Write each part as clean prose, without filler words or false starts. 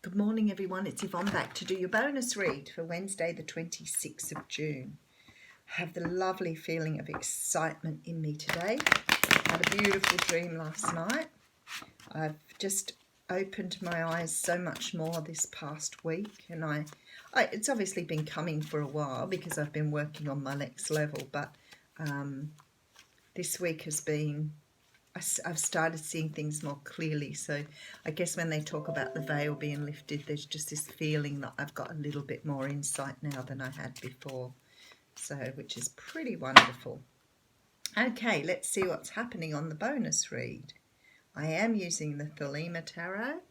Good morning, everyone. It's Yvonne back to do your bonus read for Wednesday, the 26th of June. I have the lovely feeling of excitement in me today. I had a beautiful dream last night. I've just opened my eyes so much more this past week, and it's obviously been coming for a while because I've been working on my next level, but this week has been, I've started seeing things more clearly. So I guess when they talk about the veil being lifted, there's just this feeling that I've got a little bit more insight now than I had before. So, which is pretty wonderful. Okay, let's see what's happening on the bonus read. I am using the Thelema Tarot,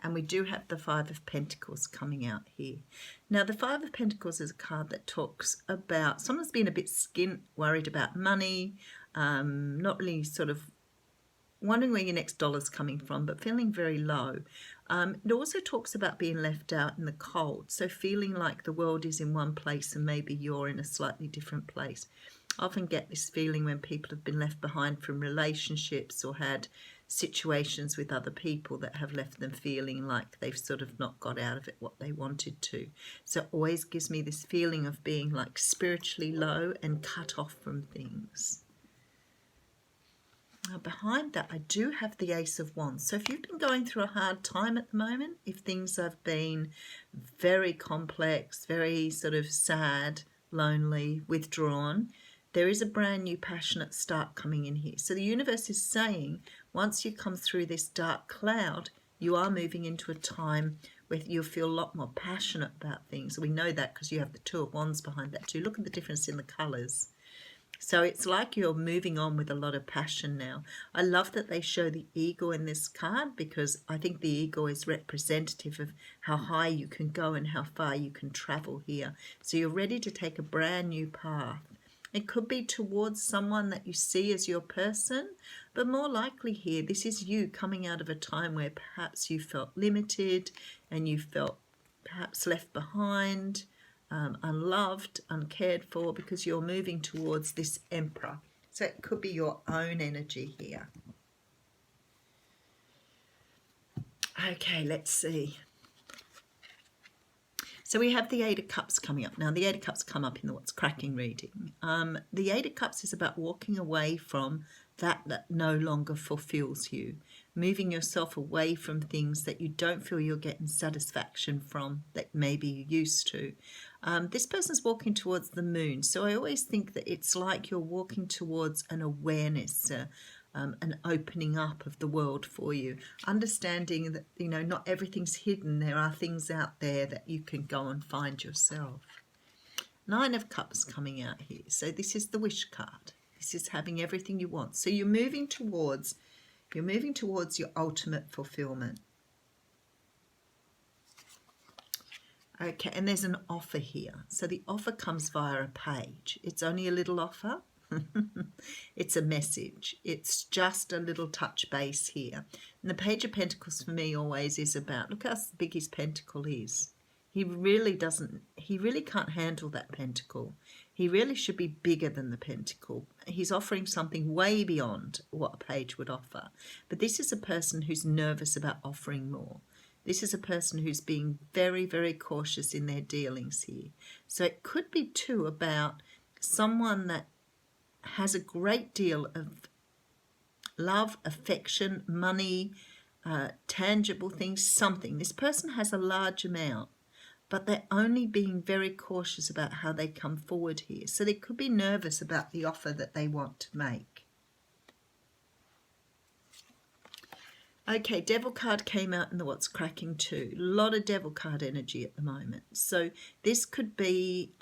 and we do have the Five of Pentacles coming out here. Now, the Five of Pentacles is a card that talks about someone's been a bit skint, worried about money, not really sort of wondering where your next dollar's coming from, but feeling very low. It also talks about being left out in the cold, so feeling like the world is in one place and maybe you're in a slightly different place. I often get this feeling when people have been left behind from relationships or had situations with other people that have left them feeling like they've sort of not got out of it what they wanted to. So it always gives me this feeling of being like spiritually low and cut off from things. Now behind that, I do have the Ace of Wands. So if you've been going through a hard time at the moment, if things have been very complex, very sort of sad, lonely, withdrawn, there is a brand new passionate start coming in here. So the universe is saying, once you come through this dark cloud, you are moving into a time where you'll feel a lot more passionate about things. We know that because you have the Two of Wands behind that too. Look at the difference in the colours. So it's like you're moving on with a lot of passion now. I love that they show the ego in this card because I think the ego is representative of how high you can go and how far you can travel here. So you're ready to take a brand new path. It could be towards someone that you see as your person, but more likely here, this is you coming out of a time where perhaps you felt limited and you felt perhaps left behind, unloved, uncared for, because you're moving towards this Emperor. So it could be your own energy here. Okay, let's see. So we have the Eight of Cups coming up. Now, the Eight of Cups come up in the What's Cracking reading. The Eight of Cups is about walking away from that no longer fulfills you, moving yourself away from things that you don't feel you're getting satisfaction from that maybe you used to. This person's walking towards the moon, so I always think that it's like you're walking towards an awareness, an opening up of the world for you, understanding that, you know, not everything's hidden. There are things out there that you can go and find yourself. Nine of Cups coming out here, so this is the wish card. This is having everything you want. So you're moving towards your ultimate fulfillment. Okay, and there's an offer here. So the offer comes via a page. It's only a little offer. It's a message. It's just a little touch base here. And the Page of Pentacles for me always is about, look how big his pentacle is. He really can't handle that pentacle. He really should be bigger than the pentacle. He's offering something way beyond what a page would offer. But this is a person who's nervous about offering more. This is a person who's being very, very cautious in their dealings here. So it could be too about someone that has a great deal of love, affection, money, tangible things, something. This person has a large amount, but they're only being very cautious about how they come forward here. So they could be nervous about the offer that they want to make. Okay, Devil card came out in the What's Cracking too. A lot of Devil card energy at the moment. So this could be,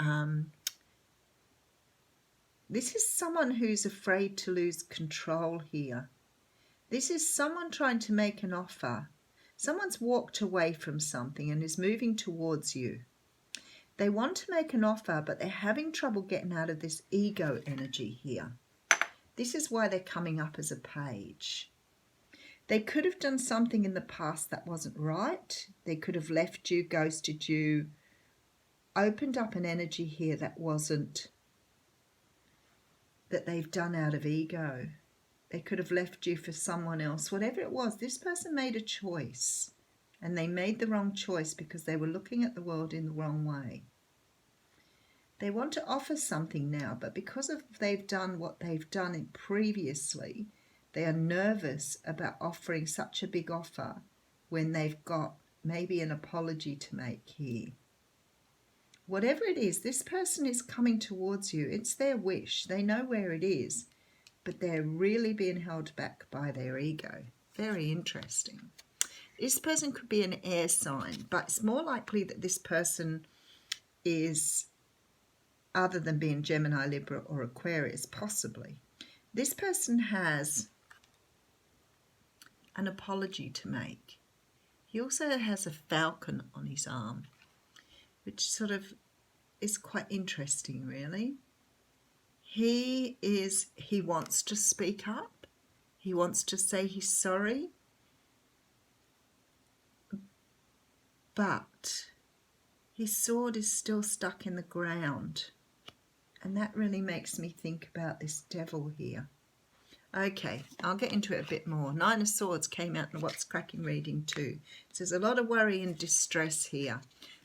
this is someone who's afraid to lose control here. This is someone trying to make an offer. Someone's walked away from something and is moving towards you. They want to make an offer, but they're having trouble getting out of this ego energy here. This is why they're coming up as a page. They could have done something in the past that wasn't right. They could have left you, ghosted you, opened up an energy here that they've done out of ego. They could have left you for someone else. Whatever it was, this person made a choice. and they made the wrong choice because they were looking at the world in the wrong way. They want to offer something now, but because of they've done what they've done previously, they are nervous about offering such a big offer when they've got maybe an apology to make here. Whatever it is, this person is coming towards you. It's their wish. They know where it is, but they're really being held back by their ego. Very interesting. This person could be an air sign, but it's more likely that this person is, other than being Gemini, Libra or Aquarius, possibly. This person has an apology to make. He also has a falcon on his arm, which sort of is quite interesting, really. He wants to speak up. He wants to say he's sorry. But his sword is still stuck in the ground. And that really makes me think about this devil here. Okay, I'll get into it a bit more. Nine of Swords came out in What's Cracking reading too. So there's a lot of worry and distress here.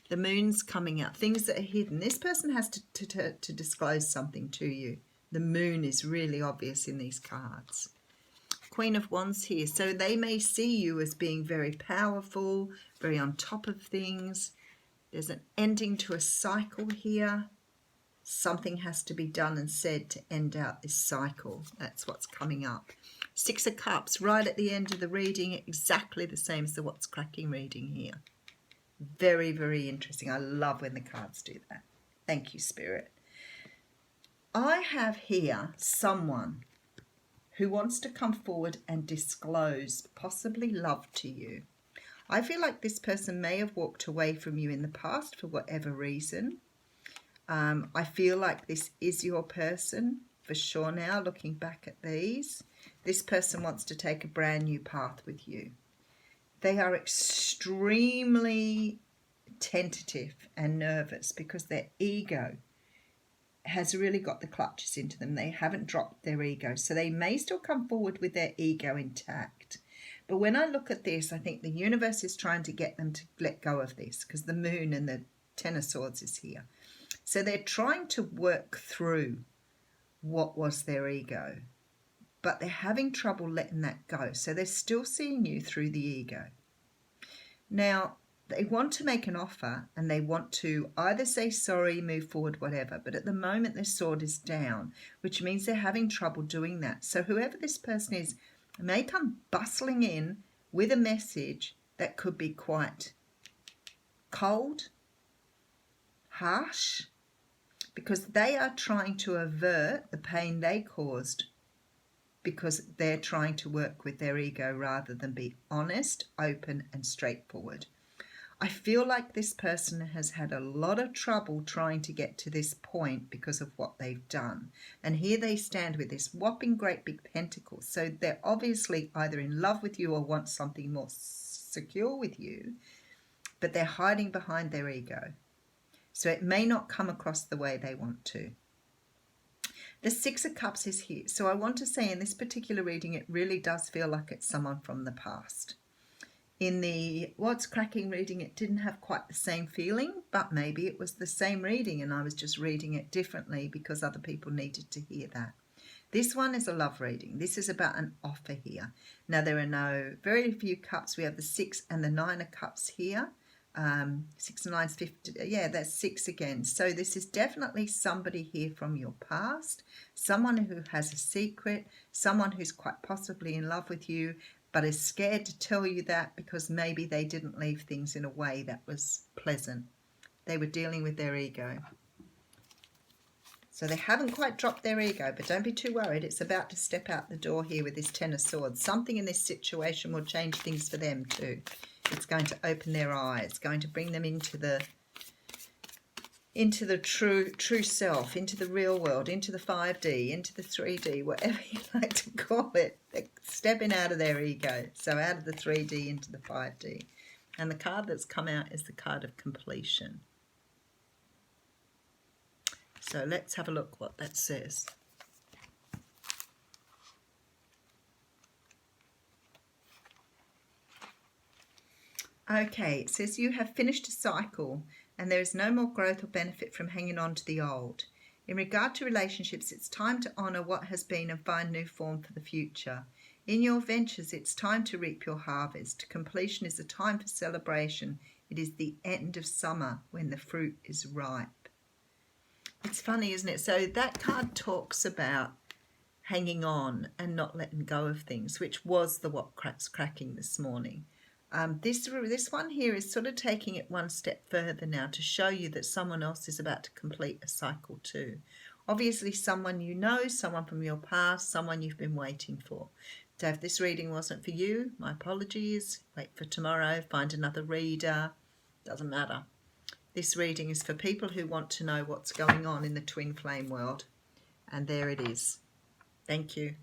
The moon's coming out, things that are hidden. This person has to disclose something to you. The moon is really obvious in these cards. Queen of Wands here. So they may see you as being very powerful, very on top of things. There's an ending to a cycle here. Something has to be done and said to end out this cycle. That's what's coming up. Six of Cups right at the end of the reading, exactly the same as the What's Cracking reading here. Very, very interesting. I love when the cards do that. Thank you, Spirit. I have here someone who wants to come forward and disclose possibly love to you. I feel like this person may have walked away from you in the past for whatever reason. I feel like this is your person for sure now, looking back at these. This person wants to take a brand new path with you. They are extremely tentative and nervous because their ego has really got the clutches into them. They haven't dropped their ego. So they may still come forward with their ego intact. But when I look at this, I think the universe is trying to get them to let go of this because the moon and the Ten of Swords is here. So they're trying to work through what was their ego, but they're having trouble letting that go. So they're still seeing you through the ego. Now, they want to make an offer and they want to either say sorry, move forward, whatever. But at the moment, their sword is down, which means they're having trouble doing that. So whoever this person is may come bustling in with a message that could be quite cold, harsh, because they are trying to avert the pain they caused because they're trying to work with their ego rather than be honest, open and straightforward. I feel like this person has had a lot of trouble trying to get to this point because of what they've done. And here they stand with this whopping great big pentacle. So they're obviously either in love with you or want something more secure with you, but they're hiding behind their ego. So it may not come across the way they want to. The Six of Cups is here. So I want to say in this particular reading, it really does feel like it's someone from the past. In the What's Cracking reading, it didn't have quite the same feeling, but maybe it was the same reading and I was just reading it differently because other people needed to hear that. This one is a love reading. This is about an offer here. Now, there are very few cups. We have the 6 and the 9 of cups here. 6 and 9 is 50. Yeah, that's 6 again. So this is definitely somebody here from your past, someone who has a secret, someone who's quite possibly in love with you, but is scared to tell you that because maybe they didn't leave things in a way that was pleasant. They were dealing with their ego. So they haven't quite dropped their ego, but don't be too worried. It's about to step out the door here with this Ten of Swords. Something in this situation will change things for them too. It's going to open their eyes, going to bring them into the true self, into the real world, into the 5D, into the 3D, whatever you like to call it. They're stepping out of their ego, so out of the 3D into the 5D. And the card that's come out is the card of completion. So let's have a look what that says. Okay, it says you have finished a cycle and there is no more growth or benefit from hanging on to the old. In regard to relationships, it's time to honour what has been and find new form for the future. In your ventures, it's time to reap your harvest. Completion is a time for celebration. It is the end of summer when the fruit is ripe. It's funny, isn't it? So that card talks about hanging on and not letting go of things, which was the what cracks cracking this morning. This one here is sort of taking it one step further now to show you that someone else is about to complete a cycle too. Obviously someone you know, someone from your past, someone you've been waiting for. So if this reading wasn't for you, my apologies. Wait for tomorrow, find another reader. Doesn't matter. This reading is for people who want to know what's going on in the twin flame world. And there it is. Thank you.